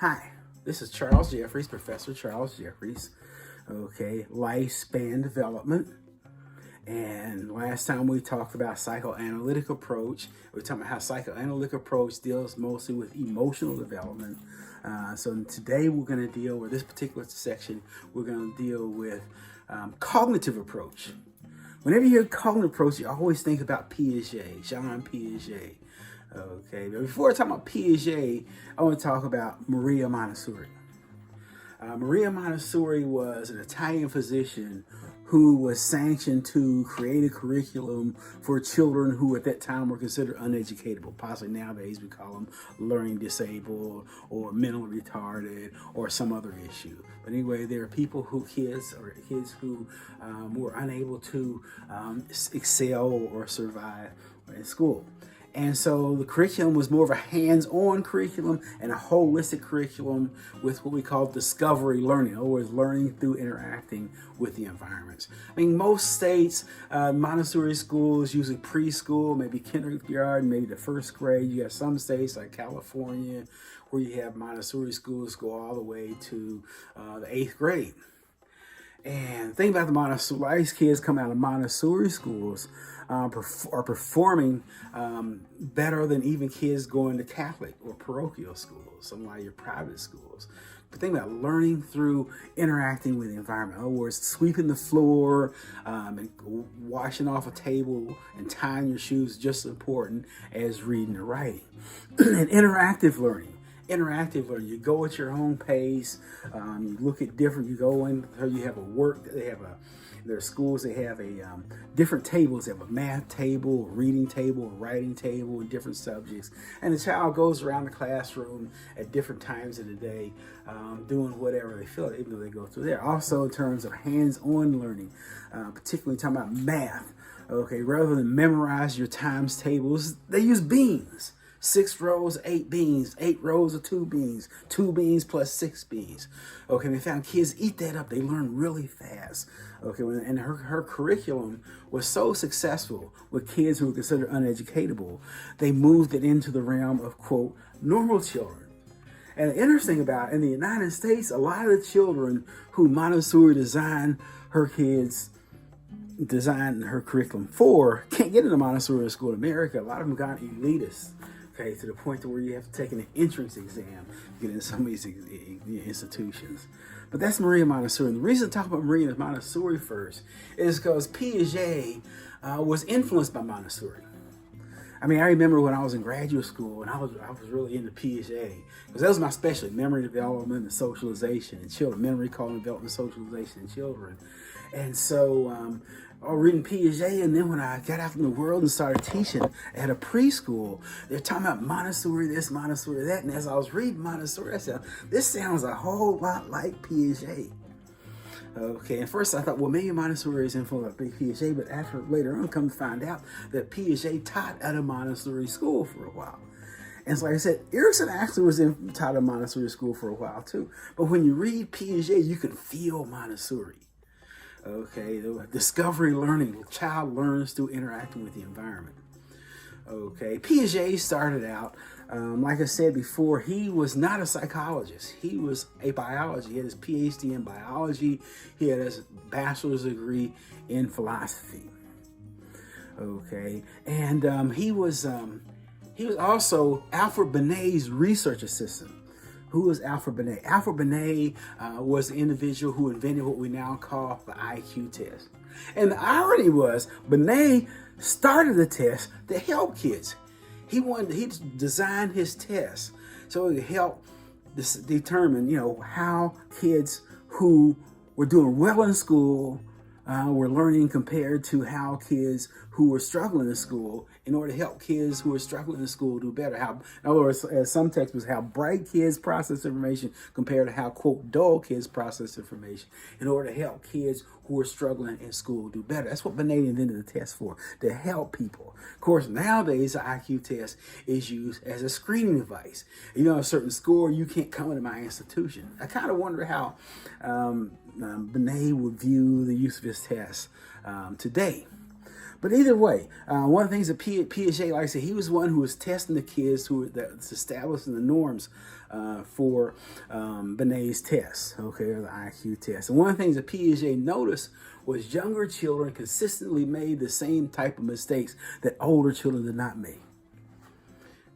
Hi, this is Charles Jeffries, Professor Charles Jeffries. Okay, lifespan development. And last time we talked about psychoanalytic approach. We talked about how psychoanalytic approach deals mostly with emotional development. So today we're going to deal with this particular section. We're going to deal with cognitive approach. Whenever you hear cognitive approach, you always think about Piaget, Jean Piaget. Okay, but before I talk about Piaget, I want to talk about Maria Montessori. Maria Montessori was an Italian physician who was sanctioned to create a curriculum for children who at that time were considered uneducatable. Possibly nowadays we call them learning disabled or mentally retarded or some other issue. But anyway, there are kids who were unable to excel or survive in school. And so the curriculum was more of a hands-on curriculum and a holistic curriculum with what we call discovery learning, in other words, learning through interacting with the environments. I mean, most states, Montessori schools, usually preschool, maybe kindergarten, maybe the first grade. You have some states like California where you have Montessori schools go all the way to the 8th grade. And think about the Montessori kids come out of Montessori schools are performing better than even kids going to Catholic or parochial schools, some of your private schools. But think about learning through interacting with the environment. In other words, sweeping the floor and washing off a table and tying your shoes is just as important as reading or writing. And interactive learning. You go at your own pace. You look at different. You go in. You have their schools. They have different tables. They have a math table, a reading table, a writing table, and different subjects. And the child goes around the classroom at different times of the day, doing whatever they feel, even though they go through there. Also, in terms of hands-on learning, particularly talking about math. Okay, rather than memorize your times tables, they use beans. 6 rows, 8 beans, 8 rows of 2 beans, 2 beans plus 6 beans. Okay, they found kids eat that up. They learn really fast. Okay, and her curriculum was so successful with kids who were considered uneducatable, they moved it into the realm of, quote, normal children. And the interesting about it, in the United States, a lot of the children who Montessori designed her curriculum for can't get into Montessori school in America. A lot of them got elitists. Okay, to the point to where you have to take an entrance exam to get into some of these institutions. But that's Maria Montessori. And the reason I talk about Maria Montessori first is because Piaget was influenced by Montessori. I mean, I remember when I was in graduate school and I was really into Piaget because that was my specialty, memory development and socialization in children, memory recall and development and socialization in children. And so I was reading Piaget, and then when I got out in the world and started teaching at a preschool, they're talking about Montessori this, Montessori that. And as I was reading Montessori, I said, this sounds a whole lot like Piaget. Okay, and first I thought, well, maybe Montessori is influenced by Piaget, but after later on, come to find out that Piaget taught at a Montessori school for a while. And so like I said, Erickson actually was taught at a Montessori school for a while too. But when you read Piaget, you can feel Montessori. Okay, the discovery learning, the child learns through interacting with the environment. Okay, Piaget started out, like I said before, he was not a psychologist. He was a biologist. He had his PhD in biology. He had his bachelor's degree in philosophy. Okay, and he was also Alfred Binet's research assistant. Who was Alfred Binet? Alfred Binet was the individual who invented what we now call the IQ test. And the irony was, Binet started the test to help kids. He designed his test so it could help determine, how kids who were doing well in school were learning compared to how kids who were struggling in school, in order to help kids who were struggling in school do better. In other words, as some textbooks, how bright kids process information compared to how, quote, dull kids process information, in order to help kids who are struggling in school do better. That's what Binet invented the test for, to help people. Of course, nowadays, the IQ test is used as a screening device. You know, a certain score, you can't come into my institution. I kind of wonder how Binet would view the use of his test today. But either way, one of the things that Piaget, like I said, he was one who was testing the kids that's establishing the norms for Benet's test, okay, or the IQ test. And one of the things that Piaget noticed was younger children consistently made the same type of mistakes that older children did not make.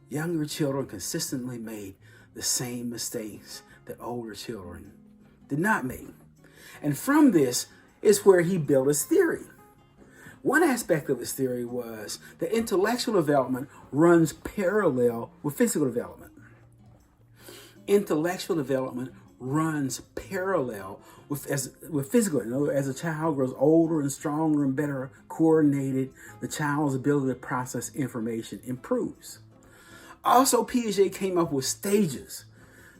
Younger children consistently made the same mistakes that older children did not make. And from this is where he built his theory. One aspect of his theory was that intellectual development runs parallel with physical development. Intellectual development runs parallel with physical. In other words, as a child grows older and stronger and better coordinated, the child's ability to process information improves. Also, Piaget came up with stages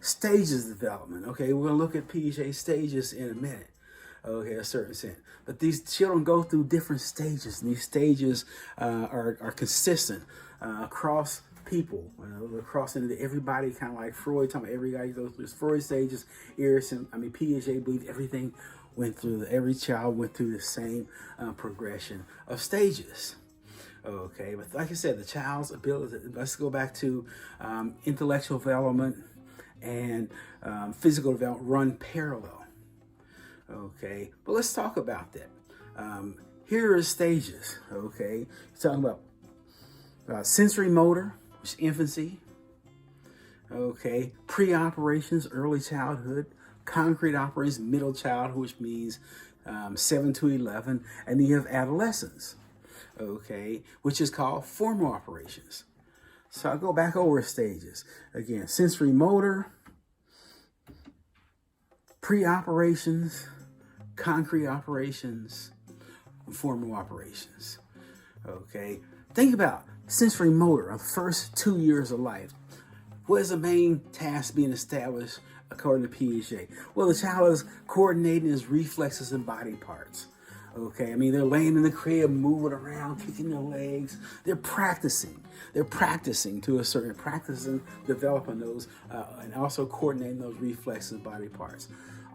of development. Okay, we're going to look at Piaget's stages in a minute. Okay, a certain sense. But these children go through different stages, and these stages are consistent across people, across into everybody, kind of like Freud, talking about every guy goes through Freud stages. Piaget believed every child went through the same progression of stages. Okay, but like I said, the child's ability, let's go back to intellectual development and physical development run parallel. Okay, but let's talk about that. Here are stages. Okay, you're talking about sensory motor, which is infancy. Okay, pre-operations, early childhood, concrete operations, middle childhood, which means 7 to 11, and then you have adolescence. Okay, which is called formal operations. So I'll go back over stages. Again, sensory motor, pre-operations, concrete operations, and formal operations. Okay, think about sensory motor of the first 2 years of life. What is the main task being established according to Piaget? Well, the child is coordinating his reflexes and body parts. Okay, they're laying in the crib, moving around, kicking their legs. They're practicing. Practicing, developing those, and also coordinating those reflexes and body parts.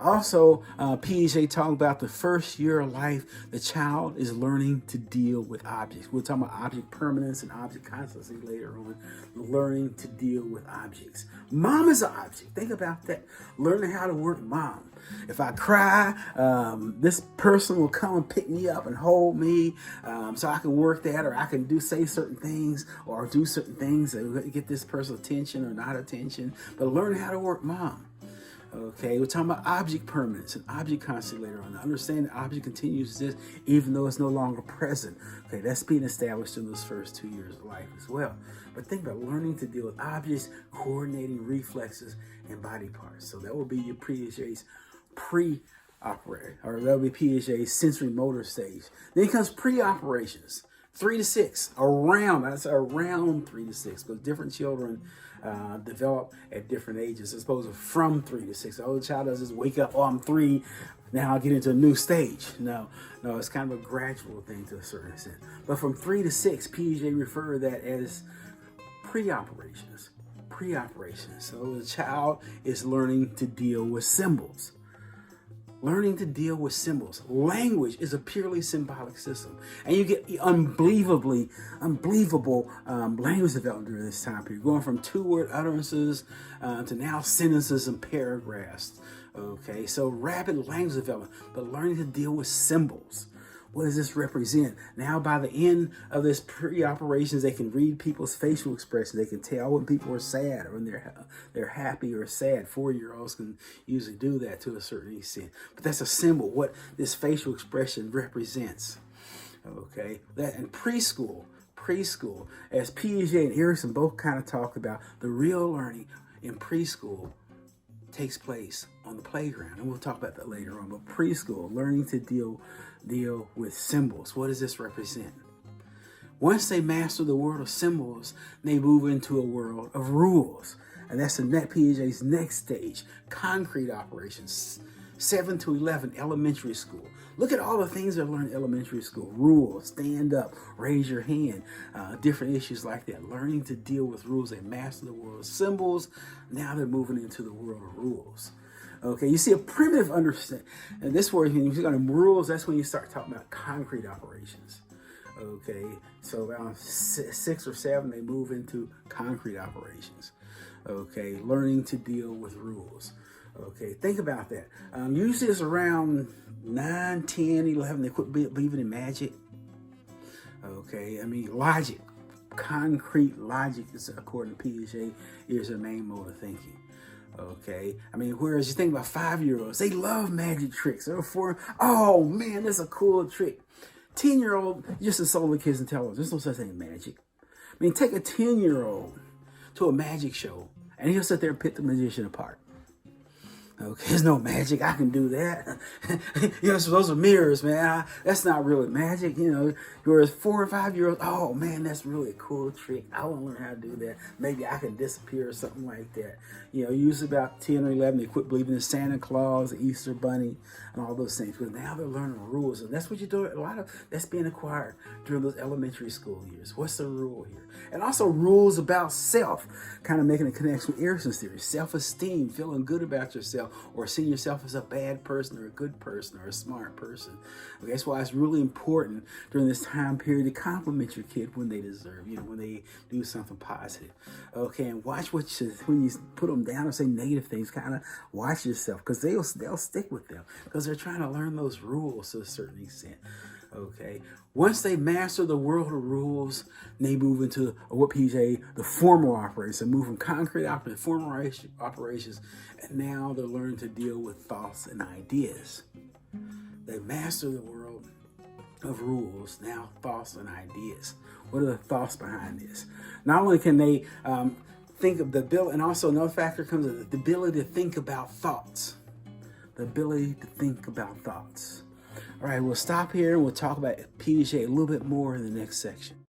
Also, Piaget talked about the first year of life, the child is learning to deal with objects. We're talking about object permanence and object constancy later on, learning to deal with objects. Mom is an object. Think about that. Learning how to work mom. If I cry, this person will come and pick me up and hold me, so I can work that, or I can say certain things, or do certain things that get this person's attention or not attention. But learn how to work mom. Okay, we're talking about object permanence and object constancy later on. Understand the object continues to exist even though it's no longer present. Okay, that's being established in those first 2 years of life as well. But think about learning to deal with objects, coordinating reflexes and body parts. So that will be your Piaget's pre-operator, or that will be Piaget's sensory motor stage. Then comes pre-operations, 3 to 6, around 3 to 6, because different children develop at different ages, as opposed to from 3 to 6. The older child doesn't just wake up, I'm 3, now I'll get into a new stage. No, it's kind of a gradual thing to a certain extent. But from 3 to 6, Piaget referred to that as pre-operations. So the child is learning to deal with symbols. Language is a purely symbolic system. And you get unbelievable language development during this time period, going from 2-word utterances to now sentences and paragraphs. Okay, so rapid language development, but learning to deal with symbols. What does this represent? Now, by the end of this pre-operations, they can read people's facial expressions. They can tell when people are sad or when they're happy or sad. 4-year-olds can usually do that to a certain extent. But that's a symbol, what this facial expression represents. Okay, that in preschool, as Piaget and Erickson both kind of talked about, the real learning in preschool takes place on the playground, and we'll talk about that later on. But preschool, learning to deal with symbols. What does this represent? Once they master the world of symbols, they move into a world of rules, and that's Piaget's next stage, concrete operations. 7 to 11, elementary school. Look at all the things they learn in elementary school. Rules, stand up, raise your hand, different issues like that. Learning to deal with rules. They master the world of symbols. Now they're moving into the world of rules. Okay, you see a primitive understanding. And this word, when you're going to rules, that's when you start talking about concrete operations. Okay, so around 6 or 7, they move into concrete operations. Okay, learning to deal with rules. Okay, think about that. Usually it's around 9, 10, 11, they quit believing in magic. Okay, I mean, logic, concrete logic is, according to Piaget, is their main mode of thinking. Okay, I mean, whereas you think about 5-year-olds, they love magic tricks. Therefore, oh man, that's a cool trick. 10-year-old just insult the kids and tell them there's no such thing as magic. I mean, take a 10-year-old to a magic show and he'll sit there and pick the magician apart. Okay, there's no magic. I can do that. So those are mirrors, man. That's not really magic. Whereas 4 or 5-year-olds, oh man, that's really a cool trick. I want to learn how to do that. Maybe I can disappear or something like that. Usually about 10 or 11, they quit believing in Santa Claus, the Easter Bunny, and all those things. Because now they're learning rules, and that's what you're doing. A lot of that's being acquired during those elementary school years. What's the rule here? And also rules about self, kind of making a connection with Erson's theory. Self-esteem, feeling good about yourself, or seeing yourself as a bad person or a good person or a smart person. Okay, that's why it's really important during this time period to compliment your kid when they deserve, when they do something positive. Okay, and watch when you put them down or say negative things, kind of watch yourself, because they'll stick with them because they're trying to learn those rules to a certain extent. Okay, once they master the world of rules, they move into what Piaget, the formal operations. They move from concrete operations, formal operations, and now they're learning to deal with thoughts and ideas. They master the world of rules, now thoughts and ideas. What are the thoughts behind this? Not only can they think of the ability, and also another factor comes in the ability to think about thoughts. The ability to think about thoughts. All right, we'll stop here and we'll talk about Piaget a little bit more in the next section.